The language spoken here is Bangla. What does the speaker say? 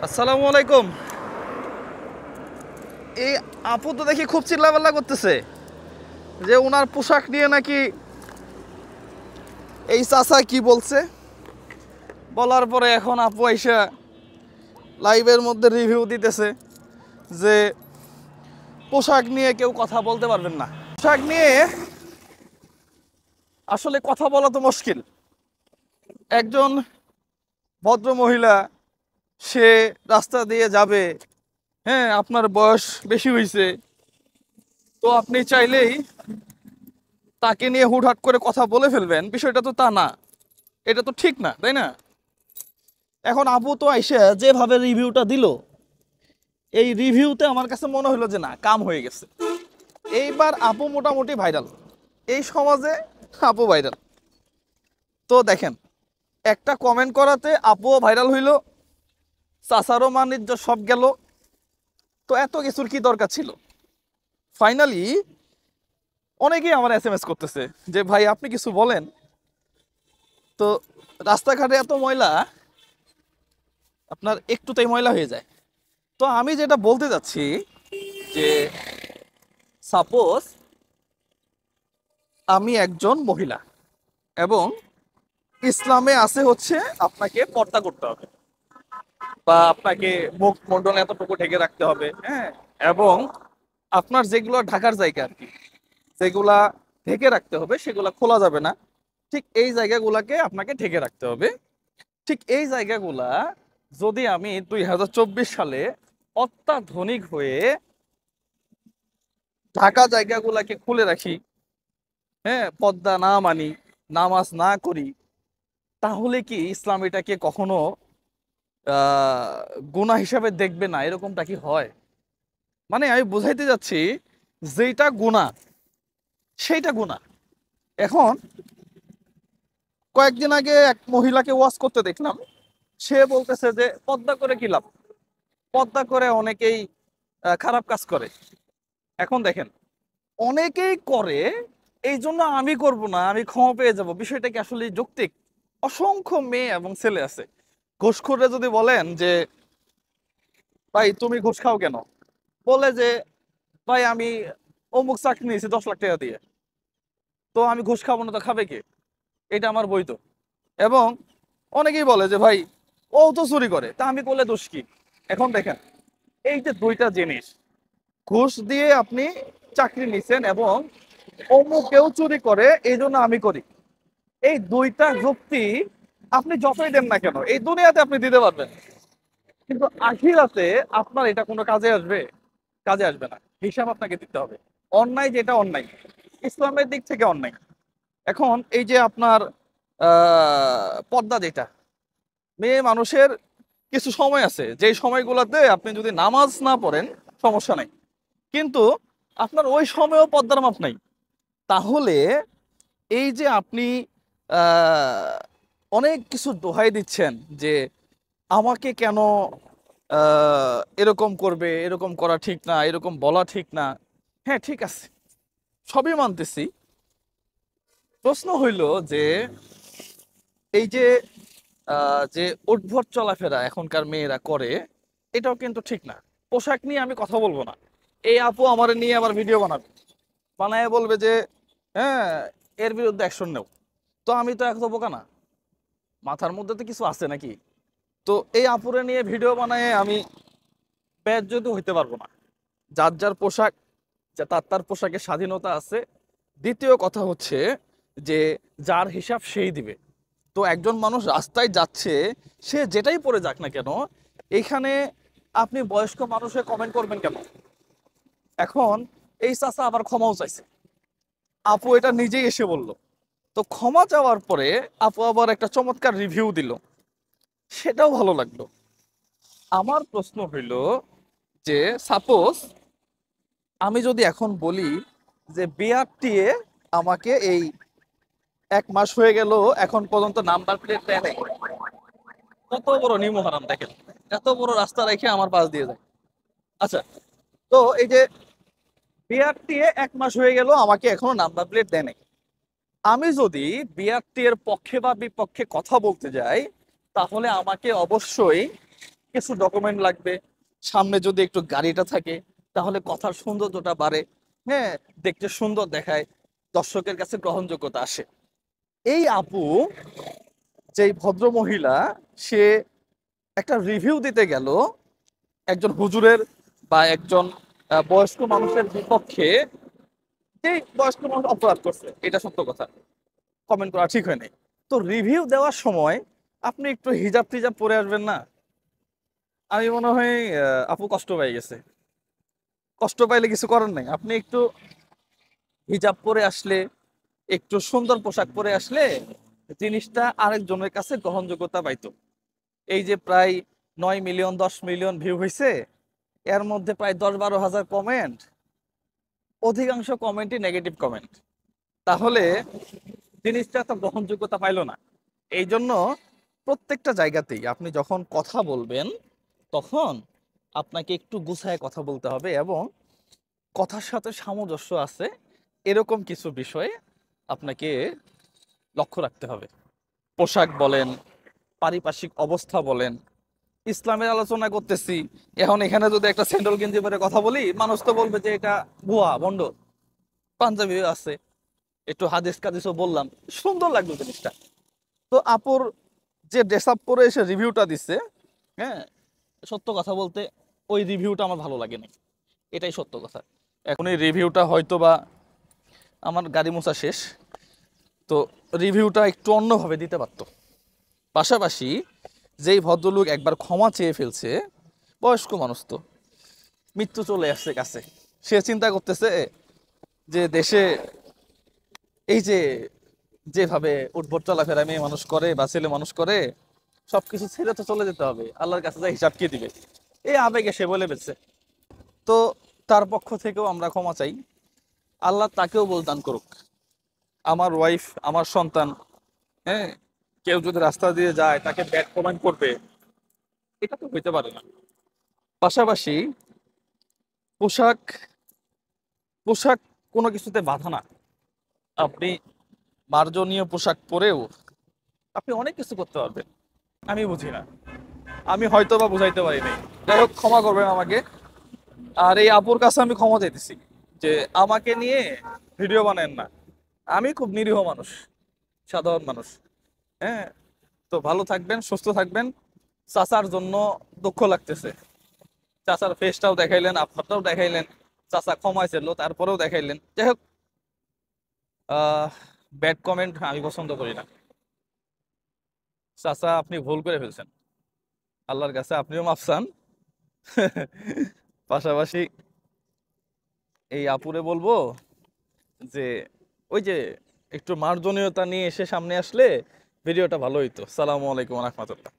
আসসালামু আলাইকুম। এই আপু তো দেখি খুব চিল্লাপাল্লা করতেছে যে ওনার পোশাক নিয়ে নাকি এই চাচা কি বলছে। বলার পরে এখন আপু আইসা লাইভের মধ্যে রিভিউ দিতেছে যে পোশাক নিয়ে কেউ কথা বলতে পারবেন না। পোশাক নিয়ে আসলে কথা বলা তো মুশকিল। একজন ভদ্র মহিলা, সে রাস্তা দিয়ে যাবে, হ্যাঁ, আপনার বয়স বেশি হয়েছে, তো আপনি চাইলেই তাকে নিয়ে হুটহাট করে কথা বলে ফেলবেন, বিষয়টা তো তা না। এটা তো ঠিক না, তাই না? এখন আপু তো আইসা যেভাবে রিভিউটা দিল, এই রিভিউতে আমার কাছে মনে হলো যে না, কাম হয়ে গেছে। এইবার আপু মোটামুটি ভাইরাল, এই সমাজে আপু ভাইরাল। তো দেখেন, একটা কমেন্ট করাতে আপুও ভাইরাল হইল, চাচারও বাণিজ্য সব গেল। তো এত কিছুর কি দরকার ছিল? ফাইনালি অনেকেই আমার এসএমএস করতেছে যে ভাই আপনি কিছু বলেন তো, রাস্তাঘাটে এত ময়লা, আপনার একটুতেই ময়লা হয়ে যায়। তো আমি যেটা বলতে যাচ্ছি যে সাপোজ আমি একজন মহিলা এবং ইসলামে আছে হচ্ছে আপনাকে পর্দা করতে হবে বা আপনাকে মুখ মণ্ডল এতটুকু ঢেকে রাখতে হবে, হ্যাঁ, এবং আপনার যেগুলো ঢাকার জায়গা আর কি, যেগুলা ঢেকে রাখতে হবে সেগুলা খোলা যাবে না। ঠিক এই জায়গাগুলাকে আপনাকে ঢেকে রাখতে হবে। ঠিক এই জায়গাগুলা যদি আমি 2024 সালে অত্যাধুনিক হয়ে ঢাকা জায়গাগুলাকে খুলে রাখি, হ্যাঁ, পর্দা না মানি, নামাজ না করি, তাহলে কি ইসলাম এটাকে কখনো গুনাহ হিসাবে দেখবে না? এরকমটা কি হয়? মানে আমি বুঝাইতে যাচ্ছি, যেটা গুনাহ সেইটা গুনাহ। এখন কয়েকদিন আগে এক মহিলাকে ওয়াজ করতে দেখলাম, সে বলতেছে যে পর্দা করে কি লাভ, পর্দা করে অনেকেই খারাপ কাজ করে। এখন দেখেন, অনেকেই করে, এই জন্য আমি করব না, আমি ক্ষমা পেয়ে যাব, বিষয়টা কি আসলে যৌক্তিক? অসংখ্য মেয়ে এবং ছেলে আছে, ঘুষখোররা যদি বলেন যে ভাই তুমি ঘুষ খাও কেন, বলে যে ভাই আমি অমুক চাকরি নিয়েছি 10 লাখ টাকা দিয়ে, তো আমি ঘুষ খাবো না তো খাবে কে? এটা আমার বৈধ। এবং অনেকেই বলে যে ভাই ও তো চুরি করে, তা আমি করলে দোষ কি? এখন দেখেন, এই যে দুইটা জিনিস, ঘুষ দিয়ে আপনি চাকরি নিছেন এবং অমুকেও চুরি করে এই জন্য আমি করি, এই দুইটা যুক্তি আপনি যতই দেন না কেন এই দুনিয়াতে আপনি দিতে পারবেন, কিন্তু আখিরাতে আপনার এটা কোনো কাজে আসবে? কাজে আসবে না। হিসাব আপনাকে দিতে হবে। অন্যায় যেটা অন্যায়, ইসলামের দিক থেকে অন্যায়। এখন এই যে আপনার পর্দা, যেটা মেয়ে মানুষের কিছু সময় আছে, যেই সময়গুলোতে আপনি যদি নামাজ না পড়েন সমস্যা নাই, কিন্তু আপনার ওই সময়েও পর্দার মাপ নাই। তাহলে এই যে আপনি আহ, অনেক কিছু দোহাই দিচ্ছেন যে আমাকে কেন এরকম করবে, এরকম করা ঠিক না, এরকম বলা ঠিক না, হ্যাঁ ঠিক আছে, সবই মানতেছি। প্রশ্ন হইল যে এই যে যে উদ্ভট চলাফেরা এখনকার মেয়েরা করে, এটাও কিন্তু ঠিক না। পোশাক নিয়ে আমি কথা বলবো না, এই আপু আমার নিয়ে আবার ভিডিও বানাবে, বানায় বলবে যে হ্যাঁ এর বিরুদ্ধে অ্যাকশন নেও। তো আমি তো এত বোকা না, মাথার মধ্যে তো কিছু আছে নাকি? তো এই আপুরে নিয়ে ভিডিও বানায় আমি বেজ্জতি হইতে পারবো না। যার যার পোশাক, যে তার তার পোশাকের স্বাধীনতা আছে। দ্বিতীয় কথা হচ্ছে যে যার হিসাব সেই দিবে। তো একজন মানুষ রাস্তায় যাচ্ছে, সে যেটাই পরে যাক না কেন, এইখানে আপনি বয়স্ক মানুষে কমেন্ট করবেন কেন? এখন এই চাচা আবার ক্ষমাও চাইছে, আপু এটা নিজেই এসে বলল। তো ক্ষমা চাওয়ার পরে আপু আবার একটা চমৎকার রিভিউ দিল, সেটাও ভালো লাগলো। আমার প্রশ্ন হইল যে সাপোজ আমি যদি এখন বলি যে বিআরটিএ আমাকে এই 1 মাস হয়ে গেল এখন পর্যন্ত নাম্বার প্লেট দেয় নাই, কত বড় নিমহারাম দেখেন, এত বড় রাস্তা রেখে আমার পাশ দিয়ে যায়। আচ্ছা, তো এই যে বিআরটিএ 1 মাস হয়ে গেল আমাকে এখনো নাম্বার প্লেট দেয় নাই, আমি যদি বিআরটি এর পক্ষে বা বিপক্ষে কথা বলতে যাই, তাহলে আমাকে অবশ্যই কিছু ডকুমেন্ট লাগবে, সামনে যদি একটু গাড়িটা থাকে তাহলে কথার সৌন্দর্যটা বাড়ে, হ্যাঁ, দেখতে সুন্দর দেখায়, দর্শকের কাছে গ্রহণযোগ্যতা আসে। এই আপু, যেই ভদ্র মহিলা, সে একটা রিভিউ দিতে গেল একজন হুজুরের বা একজন বয়স্ক মানুষের বিপক্ষে। যে বয়স্ক মানুষ অপরাধ করছে, এটা সত্য কথা, কমেন্ট করা ঠিক হয় নাই। তো রিভিউ দেওয়ার সময় আপনি একটু হিজাব টিজাব পরে আসবেন না? আমি মনে হয় আপু কষ্ট পেয়ে গেছে। কষ্ট পাইলে কিছু করার নাই, আপনি একটু হিজাব পরে আসলে, একটু সুন্দর পোশাক পরে আসলে জিনিসটা আরেকজনের কাছে গ্রহণযোগ্যতা পাইতো। এই যে প্রায় 9 মিলিয়ন 10 মিলিয়ন ভিউ হয়েছে, এর মধ্যে প্রায় 10-12 হাজার কমেন্ট, অধিকাংশ কমেন্টই নেগেটিভ কমেন্ট। তাহলে জিনিসটা তো গ্রহণযোগ্যতা পাইলো না। এই জন্য প্রত্যেকটা জায়গাতেই আপনি যখন কথা বলবেন, তখন আপনাকে একটু গুছায় কথা বলতে হবে এবং কথার সাথে সামঞ্জস্য আছে এরকম কিছু বিষয়ে আপনাকে লক্ষ্য রাখতে হবে। পোশাক বলেন, পারিপার্শ্বিক অবস্থা বলেন, ইসলামের আলোচনা করতেছি, এখন এখানে যদি একটা স্যান্ডেল গেঞ্জি পরে কথা বলি, মানুষ তো বলবে যে এটা ভুয়া ভণ্ড। পাঞ্জাবি আছে, একটু হাদিস কাদিসও বললাম, সুন্দর লাগলো জিনিসটা। তো আপুর যে ড্রেস আপ করে এসে রিভিউটা দিচ্ছে, হ্যাঁ, সত্য কথা বলতে ওই রিভিউটা আমার ভালো লাগেনি, এটাই সত্য কথা। এখন এই রিভিউটা হয়তো বা, আমার গাড়ি মোছা শেষ, তো রিভিউটা একটু অন্যভাবে দিতে পারতো। পাশাপাশি যেই ভদ্রলোক একবার ক্ষমা চেয়ে ফেলছে, বয়স্ক মানুষ তো, মৃত্যু চলে আসছে কাছে, সে চিন্তা করতেছে যে দেশে এই যে যেভাবে উঠবট চলাফেরা মেয়ে মানুষ করে বা ছেলে মানুষ করে, সবকিছু ছেড়ে তো চলে যেতে হবে, আল্লাহর কাছে যা হিসাব কে দিবে, এই আবেগে সে বলে ফেলছে। তো তার পক্ষ থেকেও আমরা ক্ষমা চাই, আল্লাহ তাকেও বলিদান করুক। আমার ওয়াইফ, আমার সন্তান, হ্যাঁ, কেউ যদি রাস্তা দিয়ে যায় তাকে ব্যাড কমেন্ট করবে, এটা তো হইতে পারে না। পাশাপাশি পোশাক, পোশাক কোনো কিছুতে বাধা না। আপনি মার্জনীয় পোশাক পরেও আপনি অনেক কিছু করতে পারবেন। আমি বুঝি না, আমি হয়তো বা বুঝাইতে পারি নাই, যাই হোক ক্ষমা করবেন আমাকে। আর এই আপুর কাছে আমি ক্ষমা চাইতেছি যে আমাকে নিয়ে ভিডিও বানান না, আমি খুব নিরীহ মানুষ, সাধারণ মানুষ। হ্যাঁ, তো ভালো থাকবেন, সুস্থ থাকবেন। চাচার জন্য দুঃখ লাগতেছে, চাচার ফেসটাও দেখাইলেন, আপনারটাও দেখাইলেন, চাচা ক্ষমা চাইলো তারপরেও দেখাইলেন। যাই হোক, ব্যাড কমেন্ট আমি পছন্দ করি না। চাচা আপনি ভুল করে ফেলছেন, আল্লাহর কাছে আপনিও মাফ চান। পাশাপাশি এই আপুরে বলবো যে ওই যে একটু মার্জনীয়তা নিয়ে এসে সামনে আসলে ভিডিওটা ভালো হইতো। সালামু আলাইকুম রহমতুল্লাহ।